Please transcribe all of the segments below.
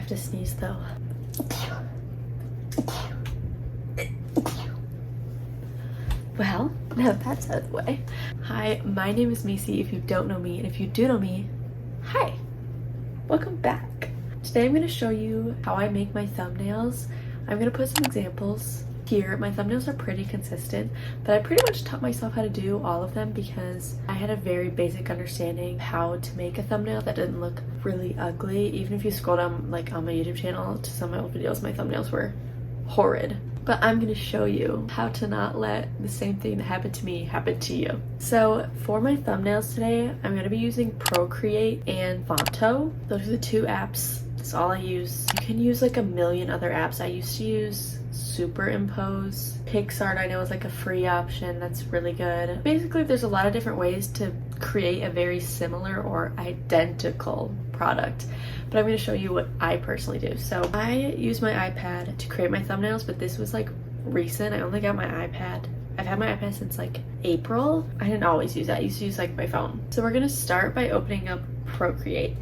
to sneeze though. Well, now that's out of the way. Hi, my name is Macy if you don't know me, and if you do know me, hi, welcome back. Today I'm going to show you how I make my thumbnails. I'm going to put some examples here. My thumbnails are pretty consistent, but I pretty much taught myself how to do all of them because I had a very basic understanding of how to make a thumbnail that didn't look really ugly. Even if you scroll down like on my YouTube channel to some of my old videos, my thumbnails were horrid. But I'm going to show you how to not let the same thing that happened to me happen to you. So for my thumbnails today, I'm going to be using Procreate and Fonto. Those are the two apps. That's all I use. You can use like a million other apps. I used to use Superimpose. PixArt I know is like a free option that's really good. Basically, there's a lot of different ways to create a very similar or identical product, but I'm going to show you what I personally do. So I use my iPad to create my thumbnails, but this was like recent. I only got my iPad. I've had my iPad since like April. I didn't always use that. I used to use like my phone. So we're going to start by opening up Procreate.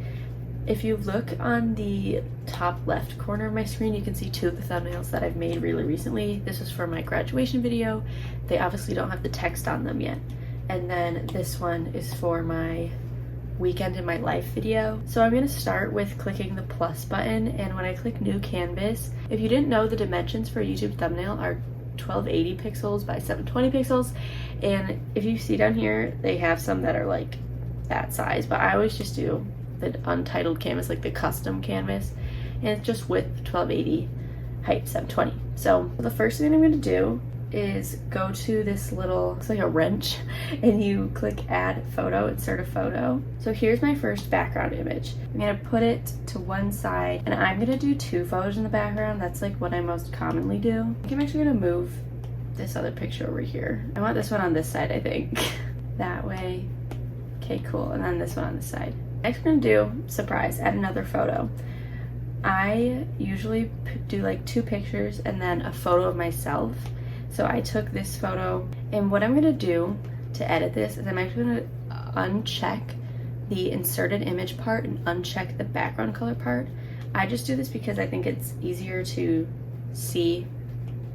If you look on the top left corner of my screen, you can see two of the thumbnails that I've made really recently. This was for my graduation video. They obviously don't have the text on them yet. And then this one is for my weekend in my life video. So I'm going to start with clicking the plus button, and when I click new canvas, if you didn't know, the dimensions for a YouTube thumbnail are 1280 pixels by 720 pixels, and if you see down here they have some that are like that size, but I always just do the untitled canvas, like the custom canvas, and it's just width 1280, height 720. So the first thing I'm going to do is go to this little, it's like a wrench, and you click add photo, insert a photo. So here's my first background image. I'm gonna put it to one side, and I'm gonna do two photos in the background. That's like what I most commonly do. I think I'm actually gonna move this other picture over here. I want this one on this side, I think. That way. Okay, cool. And then this one on this side. Next we're gonna do, surprise, add another photo. I usually do like two pictures and then a photo of myself. So I took this photo, and what I'm gonna do to edit this is I'm actually gonna uncheck the inserted image part and uncheck the background color part. I just do this because I think it's easier to see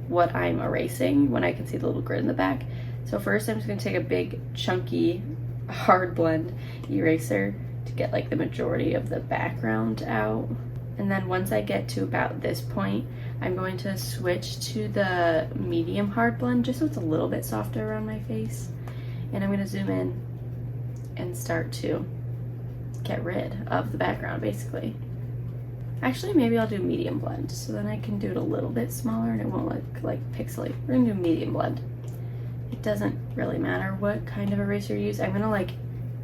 what I'm erasing when I can see the little grid in the back. So first I'm just gonna take a big chunky hard blend eraser to get like the majority of the background out. And then once I get to about this point, I'm going to switch to the medium hard blend just so it's a little bit softer around my face. And I'm going to zoom in and start to get rid of the background basically. Actually, maybe I'll do medium blend so then I can do it a little bit smaller and it won't look like pixely. We're going to do medium blend. It doesn't really matter what kind of eraser you use. I'm going to like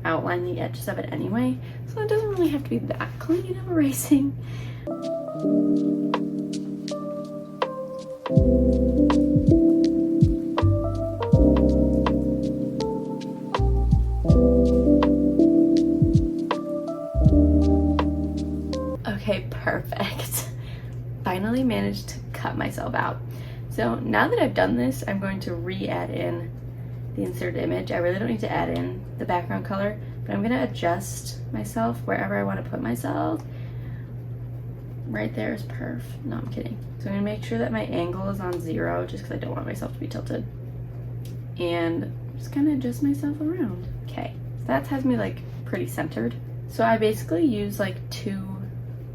outline the edges of it anyway, so it doesn't really have to be that clean of erasing. Okay, perfect. Finally managed to cut myself out. So now that I've done this, I'm going to re-add in the inserted image. I really don't need to add in the background color, but I'm gonna adjust myself wherever I want to put myself. Right there is perf. No, I'm kidding. So I'm gonna make sure that my angle is on 0 just because I don't want myself to be tilted. And I'm just gonna adjust myself around. Okay, so that has me like pretty centered. So I basically use like two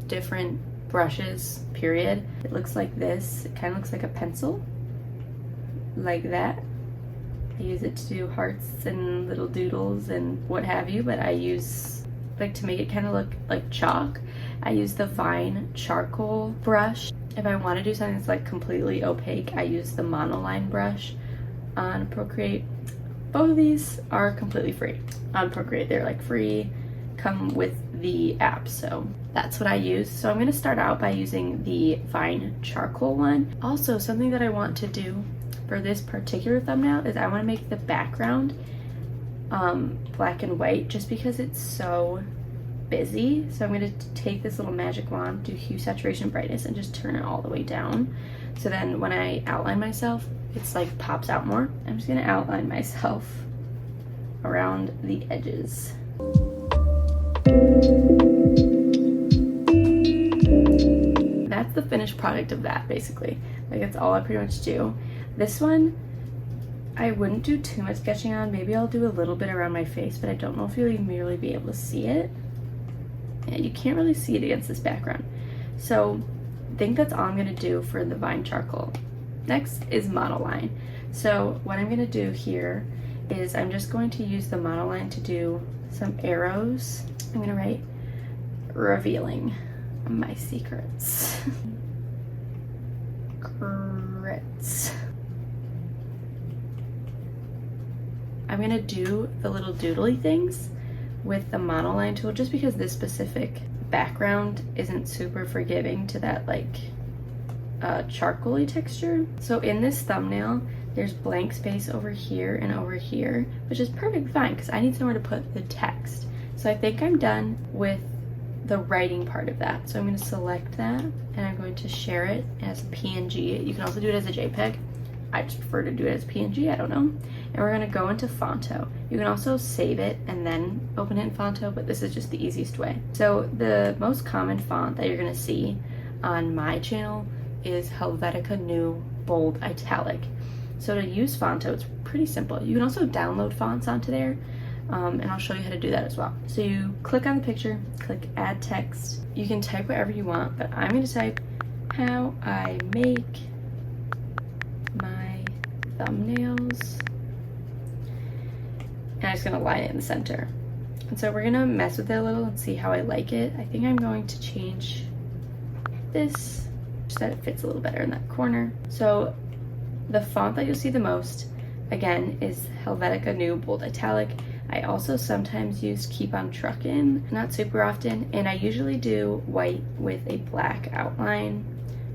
different brushes, period. It looks like this. It kind of looks like a pencil, like that. I use it to do hearts and little doodles and what have you, but I use, like, to make it kind of look like chalk, I use the Vine charcoal brush. If I want to do something that's like completely opaque, I use the monoline brush on Procreate. Both of these are completely free on Procreate. They're like free, come with the app, so that's what I use. So I'm going to start out by using the Vine charcoal one. Also, something that I want to do for this particular thumbnail is I want to make the background black and white just because it's so busy. So I'm going to take this little magic wand, do hue, saturation, brightness, and just turn it all the way down. So then when I outline myself, it's like pops out more. I'm just going to outline myself around the edges. That's the finished product of that, basically. Like, that's all I pretty much do. This one, I wouldn't do too much sketching on. Maybe I'll do a little bit around my face, but I don't know if you'll even really be able to see it. And you can't really see it against this background. So I think that's all I'm gonna do for the Vine charcoal. Next is monoline. So what I'm gonna do here is I'm just going to use the monoline to do some arrows. I'm gonna write revealing my secrets. Grits. I'm gonna do the little doodly things with the monoline tool just because this specific background isn't super forgiving to that like charcoal-y texture. So in this thumbnail, there's blank space over here and over here, which is perfectly fine because I need somewhere to put the text. So I think I'm done with the writing part of that. So I'm going to select that and I'm going to share it as a PNG. You can also do it as a JPEG. I just prefer to do it as PNG, I don't know. And we're gonna go into Fonto. You can also save it and then open it in Fonto, but this is just the easiest way. So the most common font that you're gonna see on my channel is Helvetica New Bold Italic. So to use Fonto, it's pretty simple. You can also download fonts onto there, and I'll show you how to do that as well. So you click on the picture, click add text. You can type whatever you want, but I'm gonna type how I make my thumbnails, and I'm just gonna line it in the center. And so we're gonna mess with it a little and see how I like it. I think I'm going to change this so that it fits a little better in that corner. So the font that you'll see the most, again, is Helvetica New Bold Italic. I also sometimes use Keep on Truckin', not super often, and I usually do white with a black outline.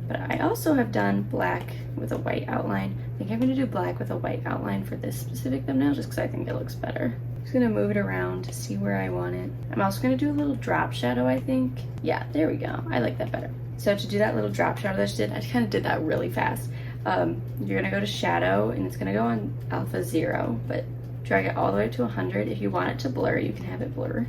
But I also have done black with a white outline. I think I'm gonna do black with a white outline for this specific thumbnail just because I think it looks better. I'm just gonna move it around to see where I want it. I'm also gonna do a little drop shadow, I think. Yeah, there we go. I like that better. So to do that little drop shadow that I just did, I kind of did that really fast. You're gonna go to shadow and it's gonna go on alpha 0, but drag it all the way up to 100. If you want it to blur, you can have it blur,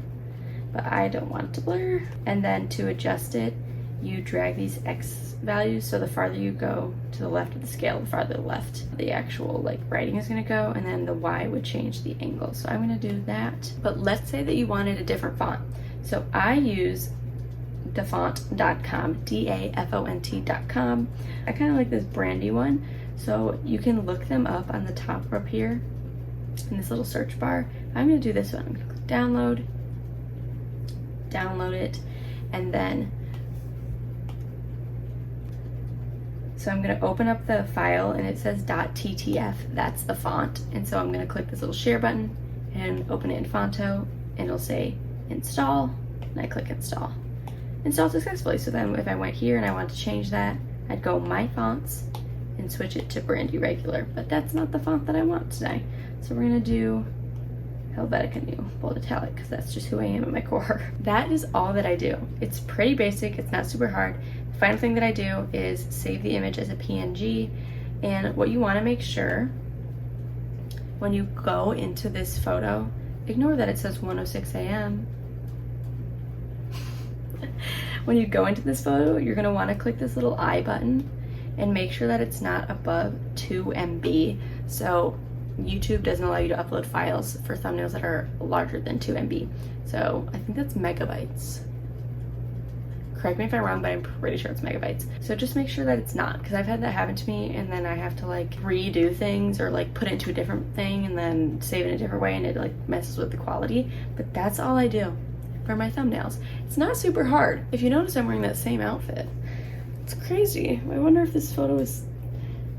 but I don't want it to blur. And then to adjust it, you drag these X values, so the farther you go to the left of the scale, the farther left the actual like writing is gonna go, and then the Y would change the angle. So I'm gonna do that. But let's say that you wanted a different font. So I use dafont.com, dafont.com. I kind of like this brandy one, so you can look them up on the top up here in this little search bar. I'm gonna do this one. I'm gonna click download it, and then so I'm gonna open up the file and it says .ttf, that's the font. And so I'm gonna click this little share button and open it in Fonto, and it'll say install, and I click install. Install successfully. So then if I went here and I wanted to change that, I'd go my fonts and switch it to Brandy Regular, but that's not the font that I want today. So we're gonna do Helvetica New Bold Italic because that's just who I am at my core. That is all that I do. It's pretty basic, it's not super hard. The final thing that I do is save the image as a PNG, and what you want to make sure when you go into this photo, ignore that it says 1:06 a.m. When you go into this photo, you're going to want to click this little I button and make sure that it's not above 2 MB. So YouTube doesn't allow you to upload files for thumbnails that are larger than 2 MB. So I think that's megabytes. Correct me if I'm wrong, but I'm pretty sure it's megabytes. So just make sure that it's not, because I've had that happen to me and then I have to like redo things or like put it into a different thing and then save it in a different way and it like messes with the quality. But that's all I do for my thumbnails. It's not super hard. If you notice, I'm wearing that same outfit. It's crazy. I wonder if this photo is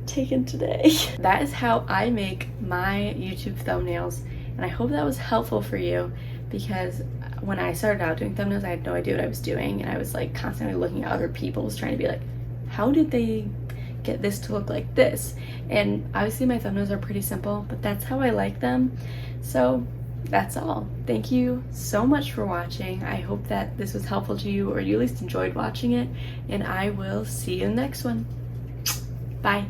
taken today. That is how I make my YouTube thumbnails, and I hope that was helpful for you, because when I started out doing thumbnails, I had no idea what I was doing, and I was like constantly looking at other people's, trying to be like, how did they get this to look like this? And obviously my thumbnails are pretty simple, but that's how I like them. So that's all. Thank you so much for watching. I hope that this was helpful to you, or you at least enjoyed watching it, and I will see you in the next one. Bye.